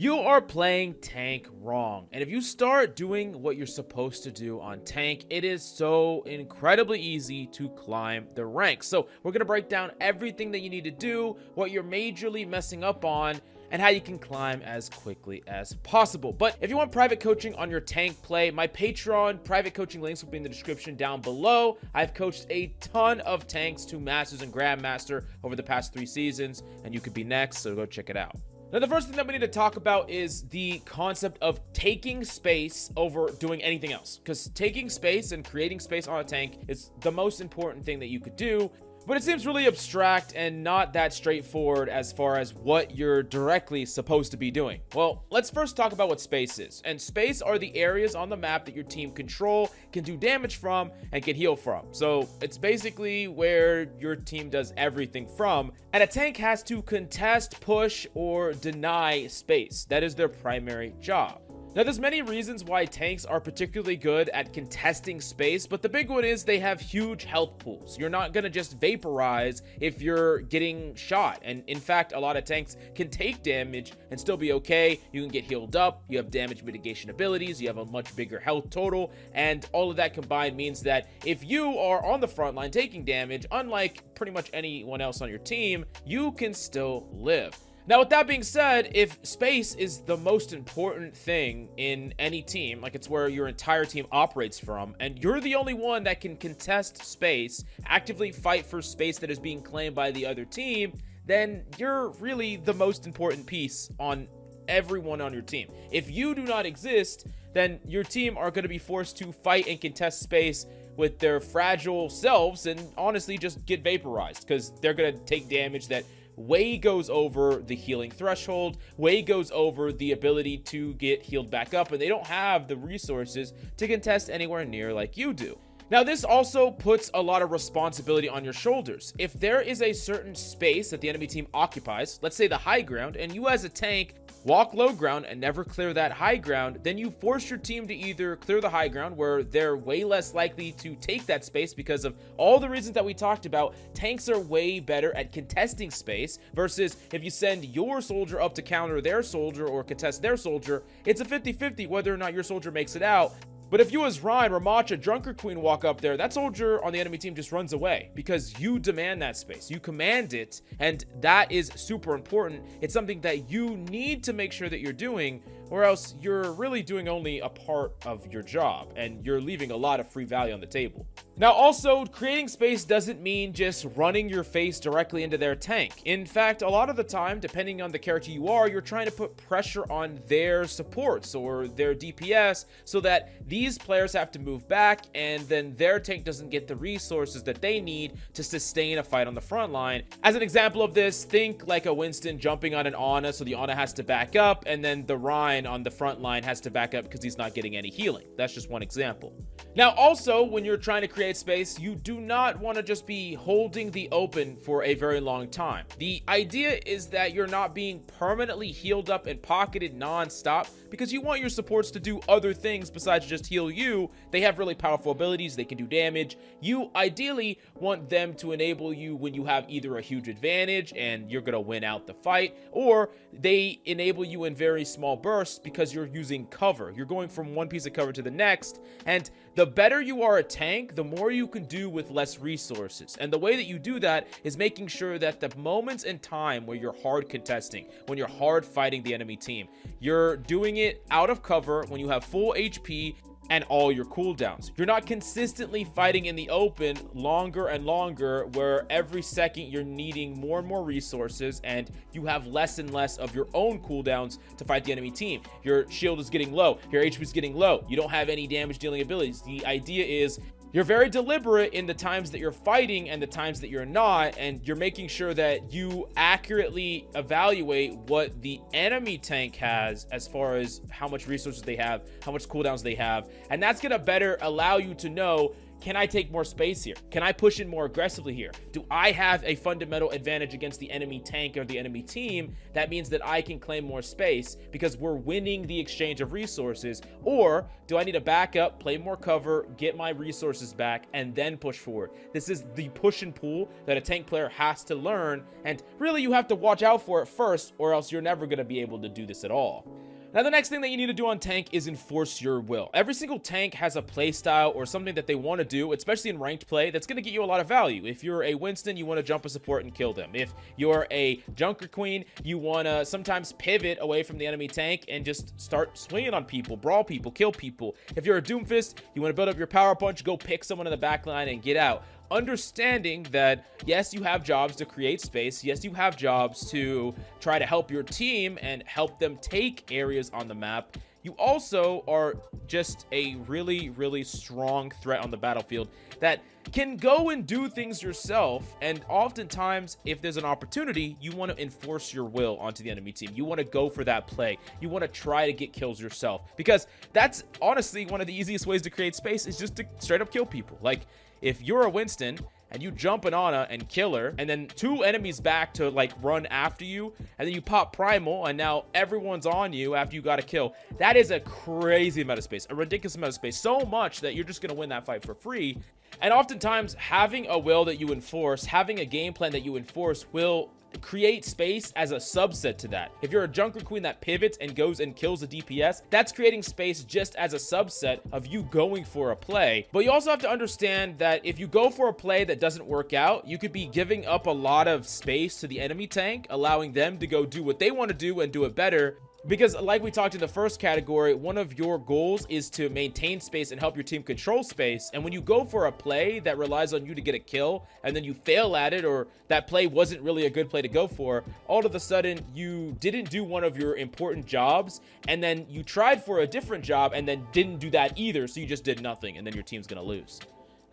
You are playing tank wrong. And if you start doing what you're supposed to do on tank, it is so incredibly easy to climb the ranks. So we're going to break down everything that you need to do, what you're majorly messing up on, and how you can climb as quickly as possible. But if you want private coaching on your tank play, my Patreon private coaching links will be in the description down below. I've coached a ton of tanks to Masters and Grandmaster over the past 3 seasons, and you could be next, so go check it out. Now, the first thing that we need to talk about is the concept of taking space over doing anything else. Because taking space and creating space on a tank is the most important thing that you could do. But it seems really abstract and not that straightforward as far as what you're directly supposed to be doing. Well, let's first talk about what space is. And space are the areas on the map that your team control, can do damage from, and can heal from. So it's basically where your team does everything from. And a tank has to contest, push, or deny space. That is their primary job. Now, there's many reasons why tanks are particularly good at contesting space, but the big one is they have huge health pools. You're not going to just vaporize if you're getting shot. And in fact, a lot of tanks can take damage and still be okay. You can get healed up. You have damage mitigation abilities. You have a much bigger health total. And all of that combined means that if you are on the front line taking damage, unlike pretty much anyone else on your team, you can still live. Now, with that being said, if space is the most important thing in any team, like it's where your entire team operates from, and you're the only one that can contest space, actively fight for space that is being claimed by the other team, then you're really the most important piece on everyone on your team. If you do not exist, then your team are going to be forced to fight and contest space with their fragile selves and honestly just get vaporized because they're going to take damage that way goes over the healing threshold, way goes over the ability to get healed back up, and they don't have the resources to contest anywhere near like you do. Now, this also puts a lot of responsibility on your shoulders. If there is a certain space that the enemy team occupies, let's say the high ground, and you as a tank walk low ground and never clear that high ground, then you force your team to either clear the high ground where they're way less likely to take that space because of all the reasons that we talked about. Tanks are way better at contesting space versus if you send your soldier up to counter their soldier or contest their soldier, it's a 50-50 whether or not your soldier makes it out. But if you as Ryan, Ramacha, Drunker Queen walk up there, that soldier on the enemy team just runs away because you demand that space. You command it, and that is super important. It's something that you need to make sure that you're doing, or else you're really doing only a part of your job, and you're leaving a lot of free value on the table. Now, also, creating space doesn't mean just running your face directly into their tank. In fact, a lot of the time, depending on the character you are, you're trying to put pressure on their supports or their DPS so that these players have to move back and then their tank doesn't get the resources that they need to sustain a fight on the front line. As an example of this, think like a Winston jumping on an Ana, so the Ana has to back up, and then the Rhine on the front line has to back up because he's not getting any healing. That's just one example. Now, also, when you're trying to create space, you do not want to just be holding the open for a very long time. The idea is that you're not being permanently healed up and pocketed non-stop because you want your supports to do other things besides just heal you. They have really powerful abilities. They can do damage. You ideally want them to enable you when you have either a huge advantage and you're going to win out the fight, or they enable you in very small bursts because you're using cover. You're going from one piece of cover to the next, and the better you are a tank, the more you can do with less resources. And the way that you do that is making sure that the moments in time where you're hard contesting, when you're hard fighting the enemy team, you're doing it out of cover when you have full HP and all your cooldowns. You're not consistently fighting in the open longer and longer, where every second you're needing more and more resources and you have less and less of your own cooldowns to fight the enemy team. Your shield is getting low, your HP is getting low, you don't have any damage dealing abilities. The idea is you're very deliberate in the times that you're fighting and the times that you're not, and you're making sure that you accurately evaluate what the enemy tank has as far as how much resources they have, how much cooldowns they have, and that's going to better allow you to know can I take more space here? Can I push in more aggressively here? Do I have a fundamental advantage against the enemy tank or the enemy team that means that I can claim more space because we're winning the exchange of resources? Or do I need to back up, play more cover, get my resources back, and then push forward? This is the push and pull that a tank player has to learn, and really you have to watch out for it first, or else you're never going to be able to do this at all. Now, the next thing that you need to do on tank is enforce your will. Every single tank has a play style or something that they want to do, especially in ranked play, that's going to get you a lot of value. If you're a Winston, you want to jump a support and kill them. If you're a Junker Queen, you want to sometimes pivot away from the enemy tank and just start swinging on people, brawl people, kill people. If you're a Doomfist, you want to build up your power punch, go pick someone in the back line and get out. Understanding that, yes, you have jobs to create space. Yes, you have jobs to try to help your team and help them take areas on the map. You also are just a really, really strong threat on the battlefield that can go and do things yourself. And oftentimes, if there's an opportunity, you want to enforce your will onto the enemy team. You want to go for that play. You want to try to get kills yourself, because that's honestly one of the easiest ways to create space, is just to straight up kill people. Like, if you're a Winston and you jump an Ana and kill her, and then 2 enemies back to like run after you, and then you pop Primal, and now everyone's on you after you got a kill, that is a crazy amount of space, a ridiculous amount of space, so much that you're just going to win that fight for free. And oftentimes, having a will that you enforce, having a game plan that you enforce will create space as a subset to that. If you're a Junker Queen that pivots and goes and kills a DPS, that's creating space just as a subset of you going for a play. But you also have to understand that if you go for a play that doesn't work out, you could be giving up a lot of space to the enemy tank, allowing them to go do what they want to do and do it better. Because like we talked in the first category, one of your goals is to maintain space and help your team control space. And when you go for a play that relies on you to get a kill, and then you fail at it, or that play wasn't really a good play to go for, all of a sudden you didn't do one of your important jobs, and then you tried for a different job and then didn't do that either, so you just did nothing, and then your team's gonna lose.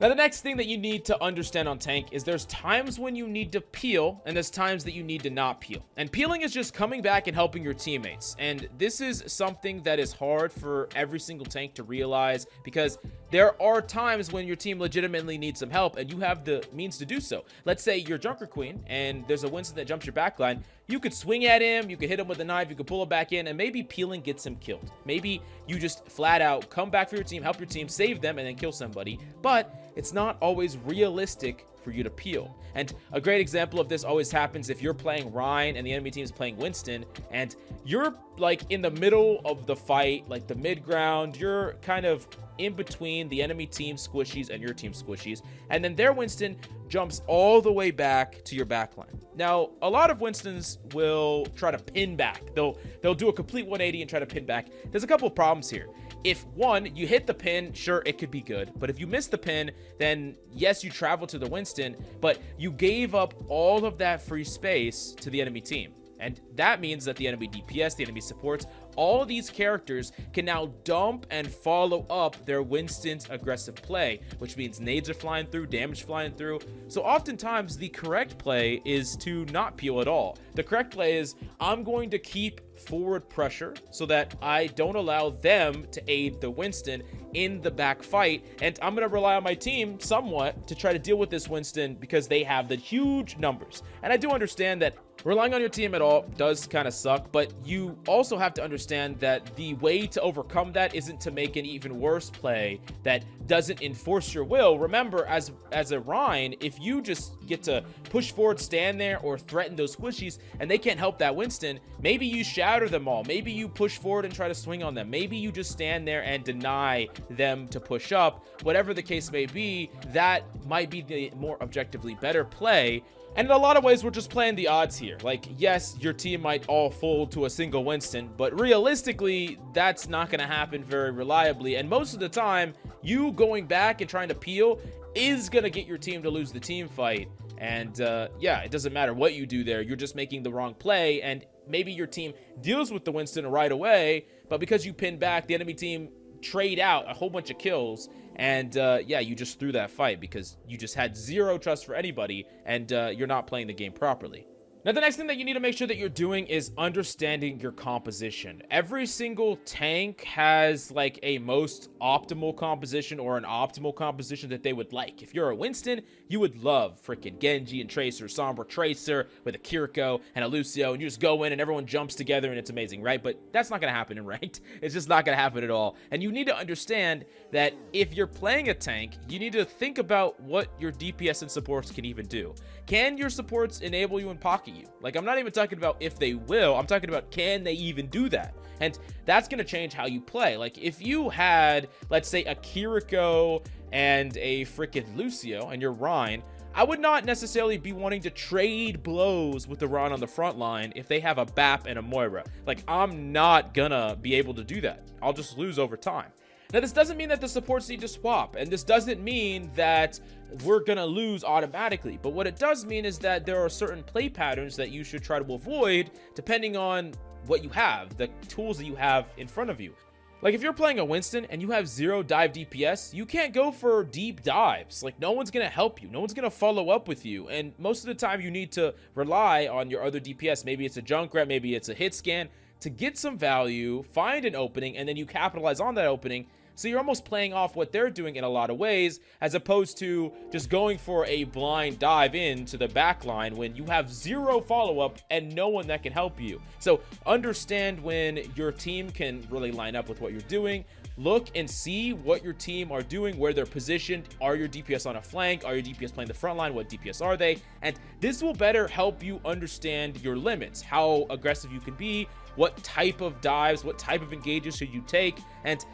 Now, the next thing that you need to understand on tank is there's times when you need to peel, and there's times that you need to not peel. And peeling is just coming back and helping your teammates. And this is something that is hard for every single tank to realize, because there are times when your team legitimately needs some help and you have the means to do so. Let's say you're Junker Queen and there's a Winston that jumps your backline. You could swing at him, you could hit him with a knife, you could pull him back in, and maybe peeling gets him killed. Maybe you just flat out come back for your team, help your team, save them, and then kill somebody. But it's not always realistic for you to peel. And a great example of this always happens if you're playing Ryan and the enemy team is playing Winston, and you're like in the middle of the fight, like the mid ground. You're kind of in between the enemy team squishies and your team squishies, and then their Winston jumps all the way back to your backline. Now, a lot of Winstons will try to pin back. They'll do a complete 180 and try to pin back. There's a couple of problems here. If one, you hit the pin, sure, it could be good. But if you miss the pin, then yes, you travel to the Winston, but you gave up all of that free space to the enemy team. And that means that the enemy DPS, the enemy supports, all these characters can now dump and follow up their Winston's aggressive play, which means nades are flying through, damage flying through. So oftentimes the correct play is to not peel at all. The correct play is, I'm going to keep forward pressure so that I don't allow them to aid the Winston in the back fight, and I'm going to rely on my team somewhat to try to deal with this Winston because they have the huge numbers. And I do understand that relying on your team at all does kind of suck, but you also have to understand that the way to overcome that isn't to make an even worse play that doesn't enforce your will. Remember, as a Rhine, if you just get to push forward, stand there, or threaten those squishies, and they can't help that Winston, maybe you shatter them all. Maybe you push forward and try to swing on them. Maybe you just stand there and deny them to push up. Whatever the case may be, that might be the more objectively better play. And in a lot of ways, we're just playing the odds here. Like, yes, your team might all fold to a single Winston, but realistically, that's not going to happen very reliably. And most of the time, you going back and trying to peel is going to get your team to lose the team fight. And yeah, it doesn't matter what you do there. You're just making the wrong play. And maybe your team deals with the Winston right away, but because you pin back, the enemy team trade out a whole bunch of kills, and yeah, you just threw that fight because you just had zero trust for anybody, and you're not playing the game properly. Now, the next thing that you need to make sure that you're doing is understanding your composition. Every single tank has like a most optimal composition or an optimal composition that they would like. If you're a Winston, you would love freaking Genji and Tracer, Sombra Tracer with a Kiriko and a Lucio, and you just go in and everyone jumps together and it's amazing, right? But that's not going to happen in ranked. It's just not going to happen at all. And you need to understand that if you're playing a tank, you need to think about what your DPS and supports can even do. Can your supports enable you and pocket you? Like, I'm not even talking about if they will, I'm talking about can they even do that? And that's going to change how you play. Like, if you had, let's say, a Kiriko and a freaking Lucio and you're Rhine, I would not necessarily be wanting to trade blows with the Rhine on the front line if they have a BAP and a Moira. Like, I'm not gonna be able to do that. I'll just lose over time. Now, this doesn't mean that the supports need to swap, and this doesn't mean that we're gonna lose automatically, but what it does mean is that there are certain play patterns that you should try to avoid depending on what you have, the tools that you have in front of you. Like, if you're playing a Winston and you have 0 dive DPS, you can't go for deep dives. Like, no one's gonna help you, no one's gonna follow up with you, and most of the time you need to rely on your other DPS. Maybe it's a Junkrat, maybe it's a hit scan, to get some value, find an opening, and then you capitalize on that opening. So you're almost playing off what they're doing in a lot of ways, as opposed to just going for a blind dive into the back line when you have 0 follow-up and no one that can help you. So understand when your team can really line up with what you're doing. Look and see what your team are doing, where they're positioned. Are your DPS on a flank? Are your DPS playing the front line? What DPS are they? And this will better help you understand your limits, how aggressive you can be, what type of dives, what type of engages should you take. And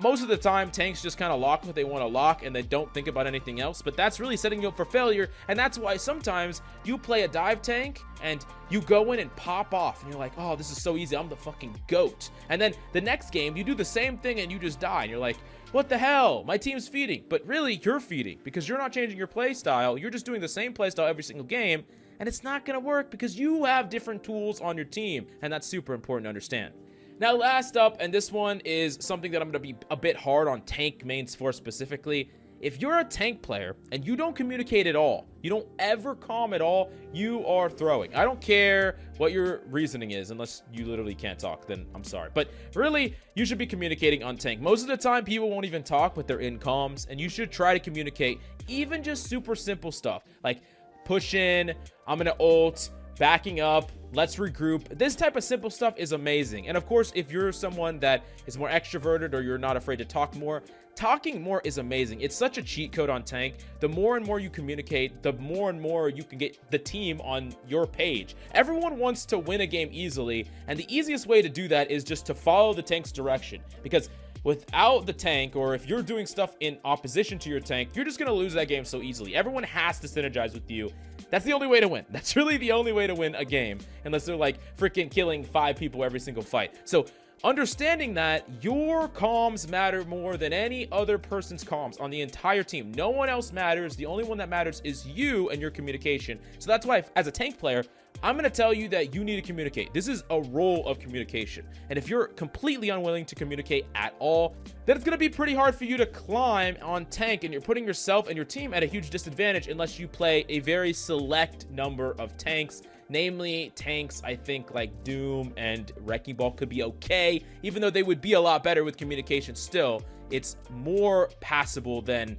most of the time, tanks just kind of lock what they want to lock and they don't think about anything else, but that's really setting you up for failure. And that's why sometimes you play a dive tank and you go in and pop off and you're like, oh, this is so easy, I'm the fucking GOAT. And then the next game you do the same thing and you just die and you're like, what the hell, my team's feeding. But really, you're feeding because you're not changing your play style. You're just doing the same play style every single game, and it's not gonna work because you have different tools on your team, and that's super important to understand. Now, last up, and this one is something that I'm going to be a bit hard on tank mains for specifically. If you're a tank player and you don't communicate at all, you don't ever comm at all, you are throwing. I don't care what your reasoning is, unless you literally can't talk, then I'm sorry. But really, you should be communicating on tank. Most of the time, people won't even talk, but they're in comms, and you should try to communicate even just super simple stuff, like push in, I'm going to ult, backing up, let's regroup. This type of simple stuff is amazing. And of course, if you're someone that is more extroverted or you're not afraid to talk more, talking more is amazing. It's such a cheat code on tank. The more and more you communicate, the more and more you can get the team on your page. Everyone wants to win a game easily, and the easiest way to do that is just to follow the tank's direction, because without the tank, or if you're doing stuff in opposition to your tank, you're just going to lose that game so easily. Everyone has to synergize with you. That's the only way to win. That's really the only way to win a game, unless they're like freaking killing 5 people every single fight. So understanding that your comms matter more than any other person's comms on the entire team. No one else matters. The only one that matters is you and your communication. So that's why, as a tank player, I'm going to tell you that you need to communicate. This is a role of communication. And if you're completely unwilling to communicate at all, then it's going to be pretty hard for you to climb on tank, and you're putting yourself and your team at a huge disadvantage unless you play a very select number of tanks. Namely, tanks, I think, like Doom and Wrecking Ball could be okay, even though they would be a lot better with communication still. It's more passable than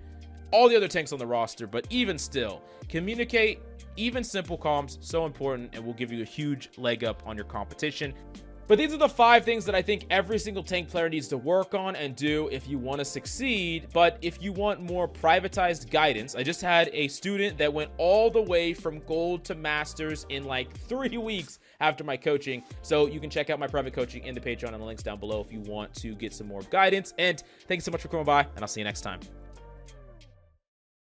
all the other tanks on the roster, but even still, communicate. Even simple comms, so important, and will give you a huge leg up on your competition. But these are the 5 things that I think every single tank player needs to work on and do if you want to succeed. But if you want more privatized guidance, I just had a student that went all the way from gold to masters in like 3 weeks after my coaching. So you can check out my private coaching in the Patreon, and the links down below if you want to get some more guidance. And thank you so much for coming by, and I'll see you next time.